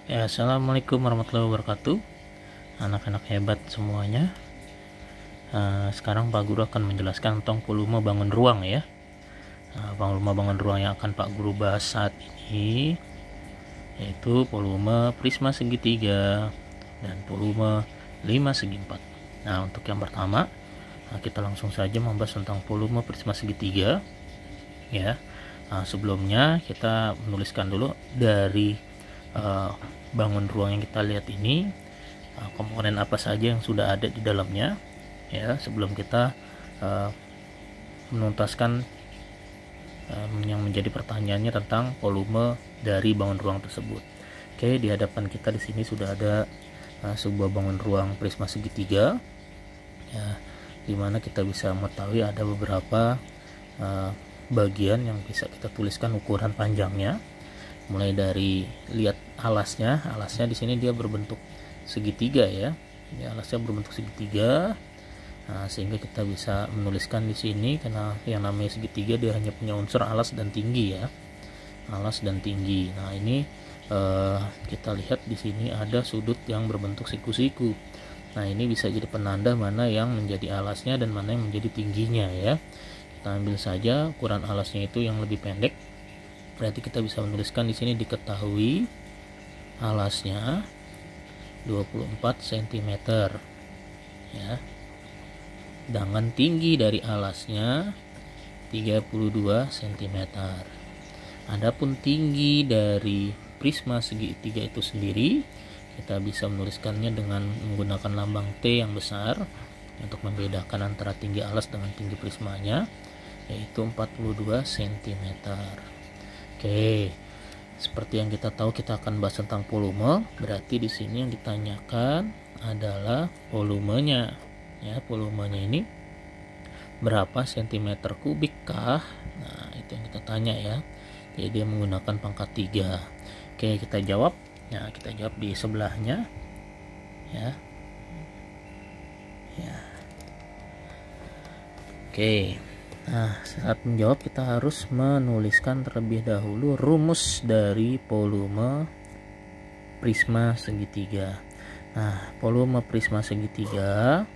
Ya, assalamualaikum warahmatullahi wabarakatuh, anak-anak hebat semuanya. Sekarang Pak Guru akan menjelaskan tentang volume bangun ruang ya. Volume bangun ruang yang akan Pak Guru bahas saat ini yaitu volume prisma segitiga dan volume 5 segi 4. Nah, untuk yang pertama, kita langsung saja membahas tentang volume prisma segitiga ya. Sebelumnya kita menuliskan dulu dari bangun ruang yang kita lihat ini, komponen apa saja yang sudah ada di dalamnya ya, sebelum kita menuntaskan yang menjadi pertanyaannya tentang volume dari bangun ruang tersebut. Oke, di hadapan kita di sini sudah ada sebuah bangun ruang prisma segitiga ya, dimana kita bisa mengetahui ada beberapa bagian yang bisa kita tuliskan ukuran panjangnya. Mulai dari lihat alasnya di sini dia berbentuk segitiga ya. Alasnya berbentuk segitiga. Sehingga kita bisa menuliskan di sini, karena yang namanya segitiga dia hanya punya unsur alas dan tinggi ya. Alas dan tinggi. Nah, ini kita lihat di sini ada sudut yang berbentuk siku-siku. Nah, ini bisa jadi penanda mana yang menjadi alasnya dan mana yang menjadi tingginya ya. Kita ambil saja ukuran alasnya itu yang lebih pendek. Berarti kita bisa menuliskan di sini diketahui alasnya 24 cm ya. Dengan tinggi dari alasnya 32 cm. Adapun tinggi dari prisma segitiga itu sendiri kita bisa menuliskannya dengan menggunakan lambang T yang besar untuk membedakan antara tinggi alas dengan tinggi prismanya, yaitu 42 cm. Oke, seperti yang kita tahu, kita akan bahas tentang volume. Berarti di sini yang ditanyakan adalah volumenya. Ya, volumenya ini berapa sentimeter kubik kah? Nah, itu yang kita tanya ya. Jadi dia menggunakan pangkat 3. Oke, kita jawab. Nah, kita jawab di sebelahnya. Ya. Ya. Oke. Nah, saat menjawab kita harus menuliskan terlebih dahulu rumus dari volume prisma segitiga. Nah, volume prisma segitiga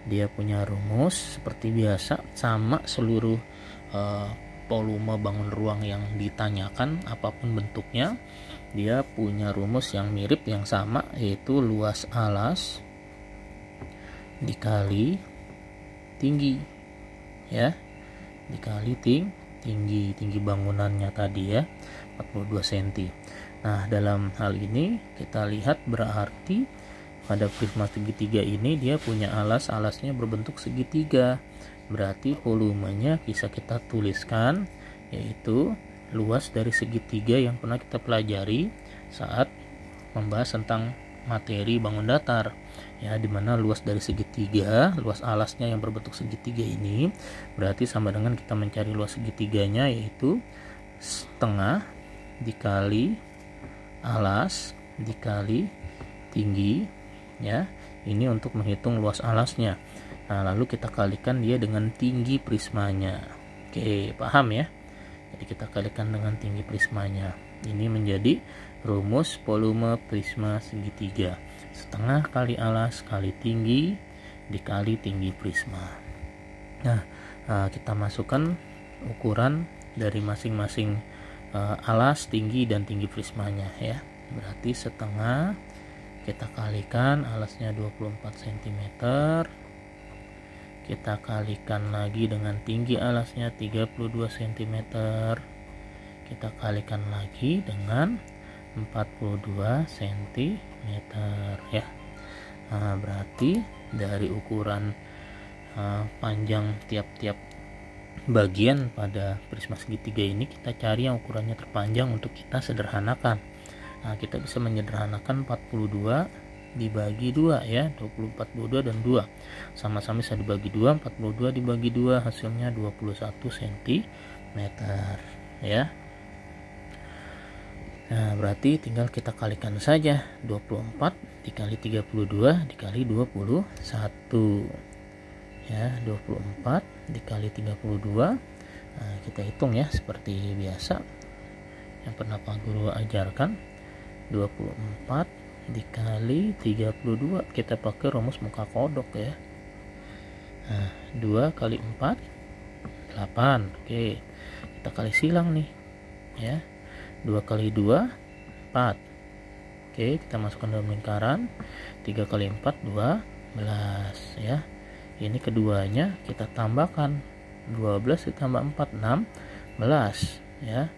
dia punya rumus seperti biasa, sama seluruh volume bangun ruang yang ditanyakan apapun bentuknya. Dia punya rumus yang mirip, yang sama, yaitu luas alas dikali tinggi ya, dikali tinggi bangunannya tadi ya, 42 cm. Nah, dalam hal ini kita lihat berarti pada prisma segitiga ini dia punya alasnya berbentuk segitiga. Berarti volumenya bisa kita tuliskan yaitu luas dari segitiga yang pernah kita pelajari saat membahas tentang materi bangun datar ya, dimana luas dari segitiga, luas alasnya yang berbentuk segitiga ini berarti sama dengan kita mencari luas segitiganya, yaitu setengah dikali alas dikali tinggi ya. Ini untuk menghitung luas alasnya. Nah, lalu kita kalikan dia dengan tinggi prismanya. Oke, paham ya? Jadi kita kalikan dengan tinggi prismanya. Ini menjadi rumus volume prisma segitiga. Setengah kali alas kali tinggi dikali tinggi prisma. Nah, kita masukkan ukuran dari masing-masing alas, tinggi, dan tinggi prismanya ya. Berarti setengah kita kalikan alasnya 24 cm, kita kalikan lagi dengan tinggi alasnya 32 cm, kita kalikan lagi dengan 42 cm ya. Nah, berarti dari ukuran panjang tiap-tiap bagian pada prisma segitiga ini kita cari yang ukurannya terpanjang untuk kita sederhanakan. Nah, kita bisa menyederhanakan 42 dibagi 2 ya, 24, 22 dan 2 sama-sama bisa dibagi 2, 42 dibagi 2 hasilnya 21 cm ya. Nah, berarti tinggal kita kalikan saja 24 dikali 32 dikali 21 ya, 24 dikali 32. Nah, kita hitung ya seperti biasa yang pernah Pak Guru ajarkan. 24 dikali 32, kita pakai rumus muka kodok ya. Nah, 2 kali 4 8. Oke, kita kali silang nih ya. 2 kali 2 4. Oke, kita masukkan dalam lingkaran. 3 kali 4 12 ya. Ini keduanya kita tambahkan, 12 ditambah 4 16 ya.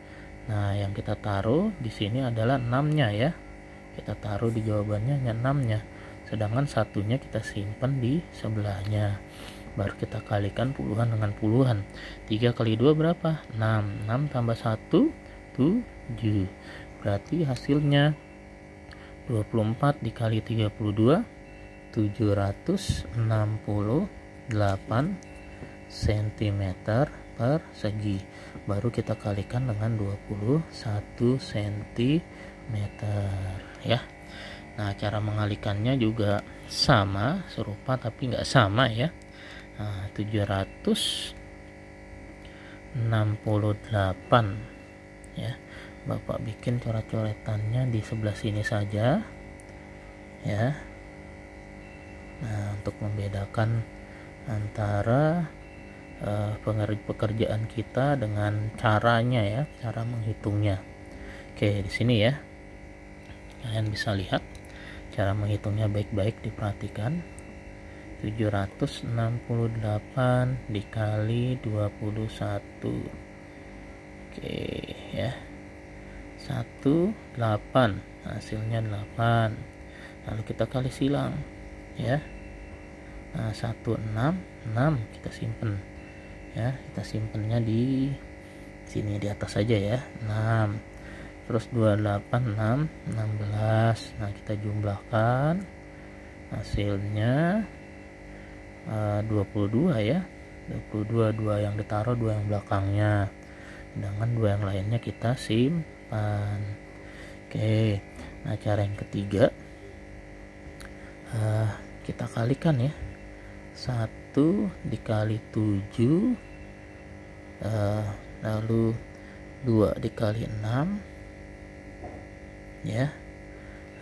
Nah, yang kita taruh di sini adalah 6-nya ya. Kita taruh di jawabannya 6-nya. Sedangkan satunya kita simpan di sebelahnya. Baru kita kalikan puluhan dengan puluhan. 3 kali 2 berapa? 6. 6 tambah 1 7. Berarti hasilnya 24 dikali 32 768 cm persegi. Baru kita kalikan dengan 21 cm ya. Nah, cara mengalikannya juga sama, serupa tapi nggak sama ya. Nah, 768 ya. Bapak bikin coret-coretannya di sebelah sini saja ya. Nah, untuk membedakan antara pekerjaan kita dengan caranya ya, cara menghitungnya. Oke, di sini ya kalian bisa lihat cara menghitungnya, baik-baik diperhatikan. 768 dikali 21. Oke ya, 18, hasilnya 8. Lalu kita kali silang ya. Nah, 166 kita simpen ya, kita simpennya di sini di atas saja ya. 6 terus 28 6 16. Nah, kita jumlahkan, hasilnya 22 ya. 22, 2 yang ditaruh, 2 yang belakangnya, sedangkan 2 yang lainnya kita simpan. Oke, nah cara yang ketiga, kita kalikan ya. 1 dikali 7 lalu 2 dikali 6 ya.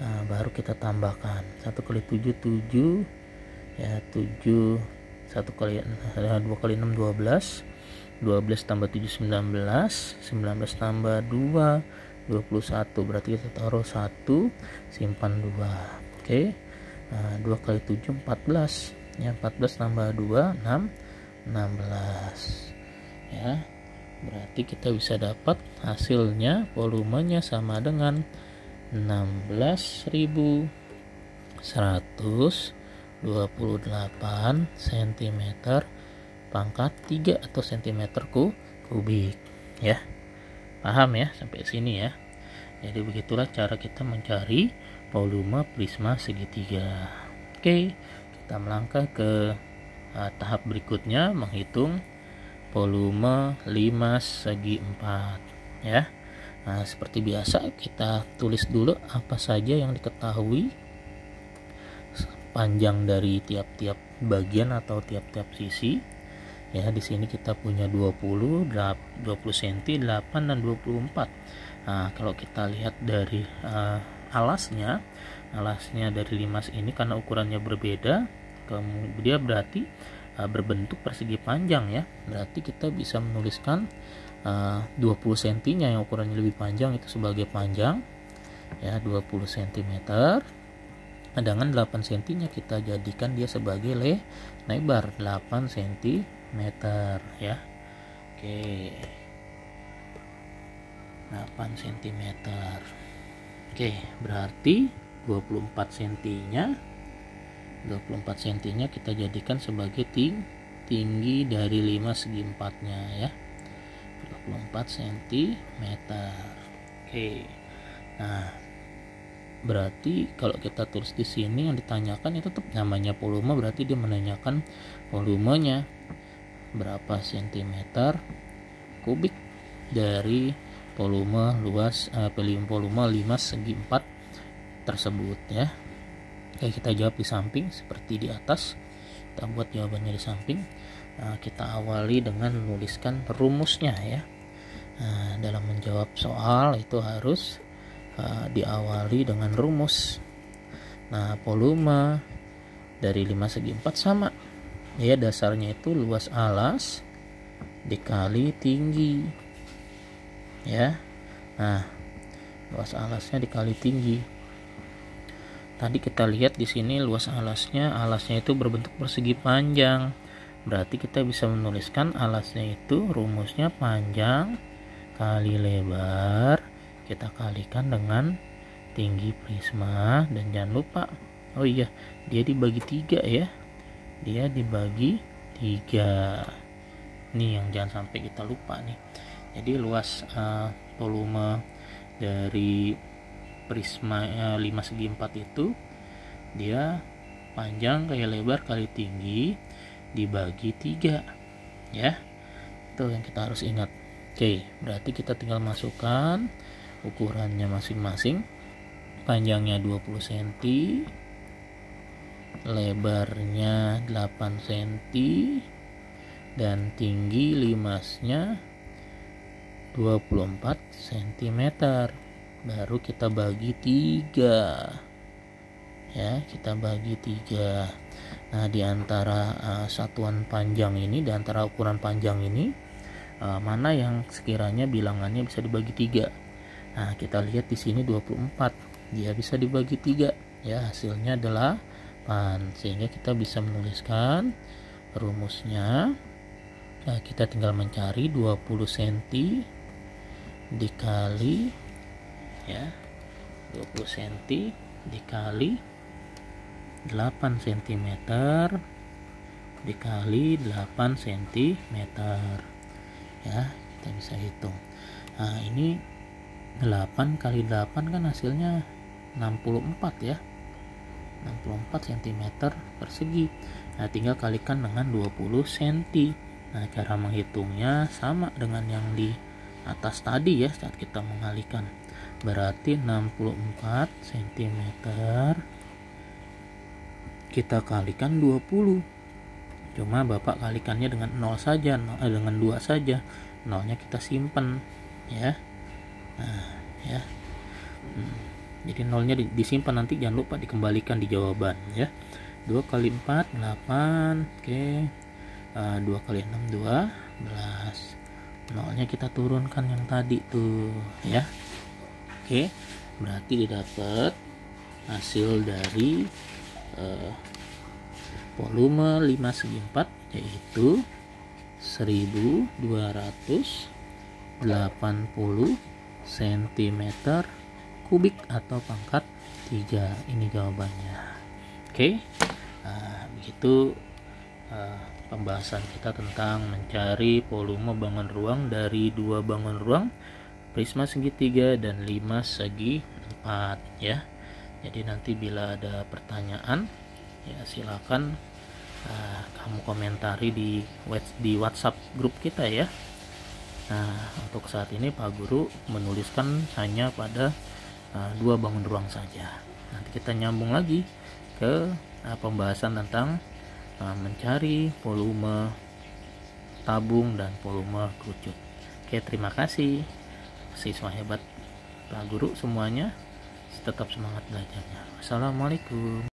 Nah, baru kita tambahkan 1 kali 7 7 ya, 7 1 kali 2 kali 6 12, 12 tambah 7 19, 19 tambah 2 21. Berarti kita taruh 1 simpan 2. Oke. Nah, 2 kali 7 14 ya, 14 tambah 2 16 ya. Berarti kita bisa dapat hasilnya, volumenya sama dengan 16.128 cm pangkat 3 atau cm kubik ya. Paham ya sampai sini ya. Jadi begitulah cara kita mencari volume prisma segitiga. Oke, kita melangkah ke tahap berikutnya, menghitung volume 5 segi 4 ya. Nah, seperti biasa kita tulis dulu apa saja yang diketahui panjang dari tiap-tiap bagian atau tiap-tiap sisi ya. Di sini kita punya 20 cm, 8 dan 24. Nah, kalau kita lihat dari alasnya dari limas ini karena ukurannya berbeda, kemudian berarti berbentuk persegi panjang ya. Berarti kita bisa menuliskan 20 cm nya yang ukurannya lebih panjang itu sebagai panjang ya, 20 cm. Sedangkan 8 cm nya kita jadikan dia sebagai lebar 8 cm ya. Oke, 8 cm. Oke, berarti 24 cm nya kita jadikan sebagai tinggi dari 5 segi 4 nya ya, 24 cm. Oke, nah berarti kalau kita tulis di sini yang ditanyakan itu tetap namanya volume, berarti dia menanyakan volumenya berapa centimeter kubik dari volume luas volume 5 segi 4 tersebut ya. Oke, kita jawab di samping seperti di atas. Kita buat jawabannya di samping. Kita awali dengan menuliskan rumusnya ya. Dalam menjawab soal itu harus diawali dengan rumus. Nah, volume dari 5 segi 4 sama ya, dasarnya itu luas alas dikali tinggi ya. Nah, luas alasnya dikali tinggi. Tadi kita lihat di sini luas alasnya itu berbentuk persegi panjang. Berarti kita bisa menuliskan alasnya itu rumusnya panjang kali lebar kita kalikan dengan tinggi prisma. Dan jangan lupa, oh iya, dia dibagi 3 ya. Dia dibagi 3. Nih yang jangan sampai kita lupa nih. Jadi luas volume dari prisma 5 segi 4 itu dia panjang kali lebar kali tinggi dibagi 3 ya. Itu yang kita harus ingat. Oke, berarti kita tinggal masukkan ukurannya masing-masing. Panjangnya 20 cm, lebarnya 8 cm, dan tinggi limasnya 24 cm. Baru kita bagi 3 ya, kita bagi 3. Nah, di antara satuan panjang ini, di antara ukuran panjang ini, mana yang sekiranya bilangannya bisa dibagi 3? Nah, kita lihat di sini 24, dia bisa dibagi 3 ya, hasilnya 8. Sehingga kita bisa menuliskan rumusnya. Nah, kita tinggal mencari 20 cm dikali ya, 20 cm dikali 8 cm dikali 8 cm ya, kita bisa hitung. Nah, ini 8 kali 8 kan hasilnya 64 ya, 64 cm persegi. Nah, tinggal kalikan dengan 20 cm. Nah, cara menghitungnya sama dengan yang di atas tadi ya, saat kita mengalikan. Berarti 64 cm kita kalikan 20. Cuma Bapak kalikannya dengan 0 saja, dengan 2 saja. Nolnya kita simpan ya. Nah, ya. Jadi nolnya disimpan, nanti jangan lupa dikembalikan di jawaban ya. 2 kali 4 8. Oke. 2 kali 6 12. Nolnya kita turunkan yang tadi tuh ya. Oke. Berarti didapat hasil dari volume 5 segi 4 yaitu 1280 cm kubik atau pangkat 3. Ini jawabannya. Oke. Begitu pembahasan kita tentang mencari volume bangun ruang dari 2 bangun ruang prisma segitiga dan 5 segi 4 ya. Jadi nanti bila ada pertanyaan ya silakan kamu komentari di WhatsApp grup kita ya. Nah, untuk saat ini Pak Guru menuliskan hanya pada 2 bangun ruang saja. Nanti kita nyambung lagi ke pembahasan tentang mencari volume tabung dan volume kerucut. Oke, terima kasih siswa hebat Pak Guru semuanya. Tetap semangat belajarnya. Wassalamualaikum.